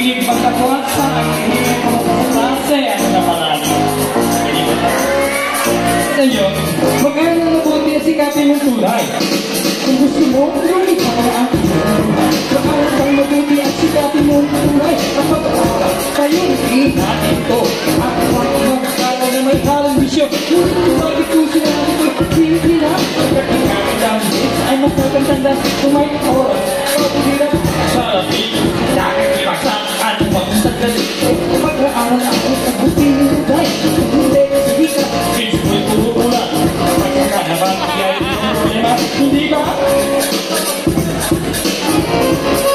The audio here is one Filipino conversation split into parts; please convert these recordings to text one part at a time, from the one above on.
hilig magkapuasa, ang hilig magkapuasa, ano na marami. Kita nyo, magkano na mabuti at sikapin mong tulay. Kung gusto mo, yung ikaw magkano pang mabuti at sikapin mong tulay. Kapag kayo, hindi natin ito. At magkano na may halang bisyo, ngunit kumagit ko sinabi ko, hindi na. Pagkating kami lang, ay magkakantanda, kung may oras, pagkakirap, salapi, dahil imasak, at magsagali. Mag-aaral ako sa buti ng tulay. Hindi, sige ka, hindi ko hindi ba?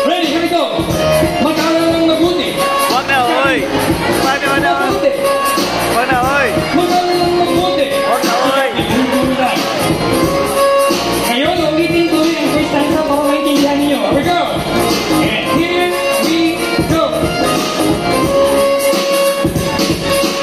Ready, here we go! Mag-aaral ng mabuti! Wag na, oy! Wag na, oy! Wag na, oy! Mag-aaral ng mabuti! Wag na, oy! Ngayon, ulitin ko yung first time sa para maintindihan ninyo. Here we go! And here we go!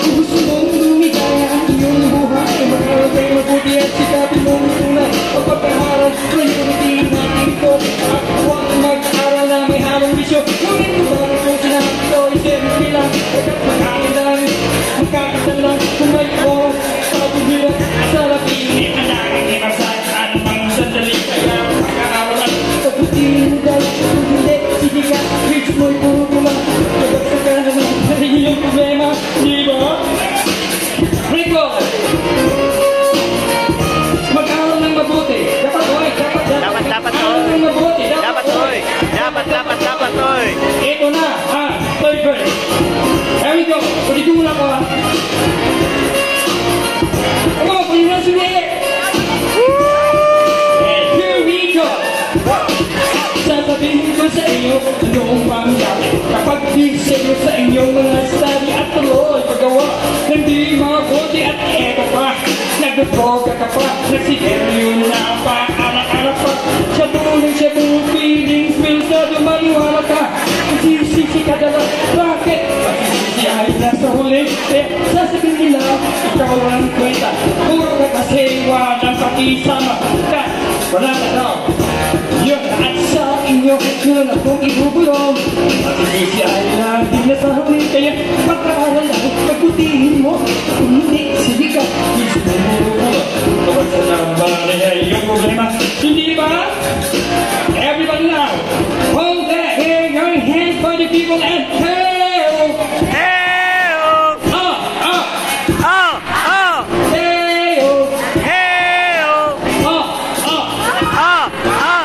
Kung gusto mong lumigaya ang iyong buhay, mag-aaral kayo mabuti at sikapin mong tunay. Pagpapaharal, priority natin ito. At huwag mag-aaral na may halong bisyo. Ngunit kung bakit kung sinabi ito, isipin bilang agad mag-aaral, magkakasan lang kung may oras. Pag-uhirat sa lapili, ang laging inasahan ng sandali. Kaya mag-aaral sa buti mo dahil kung hindi, sige ka, reach mo'y puro kumang. Pagkaksa ka naman sa iyong problema, di ba? Rico! Mag-aaral ng mabuti. Dapat, oy. Dapat, mag-aaral ng mabuti. Dapat, oy. Dapat, oy. Ito na, third verse. Here we go. Ulitin mo lang ko, ha. Come on, put your hands in the air. And here we go. Sasabihin ko sa inyo, noong pangyari. Kapag di-save sa inyong mga study at tuloy paggawa, hindi mabuti at eto pa. Nagdodroga ka pa, nagsigarilyo na pa, anak-anak pa. Siya buong feelings, pilsado maniwala ka. Sisisi ka dala, bakit? Masisisi ay nasa huli, kaya sasabihin nila, ikaw ang kwenta. Puro ka kasi walang pakisama ka, wala ka daw. Yun at sa inyo, yun akong ibubulong. Masisisi ay natin nasa huli, kaya pagkaaral lang, pagputihin mo. Kung hindi, sige ka, yung problema, hindi ba? Everybody now, hold that hair, your hands for the people and hail! Hail! Hail! Hail!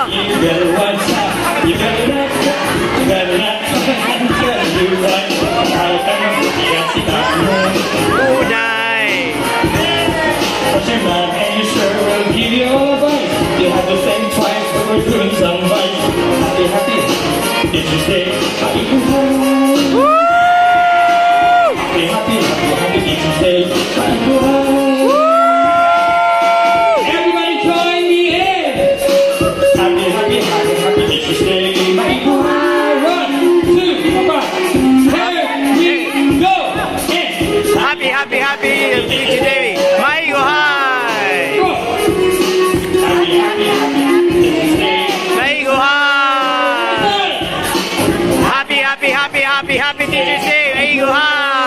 You better watch out, you better not try, you better not try to do right. Unay! What's your mind and you sure will give you all advice. You have the same price, but we're doing some right. Happy, did you say happy to high? Woo! Happy, did you say happy to high? Woo! Everybody join me in! Happy, did you say happy to high? 1, 2, 5, here we go! Happy, DJ Davey. Maigo high! Maigo high! Happy, DJ Davey. Maigo high!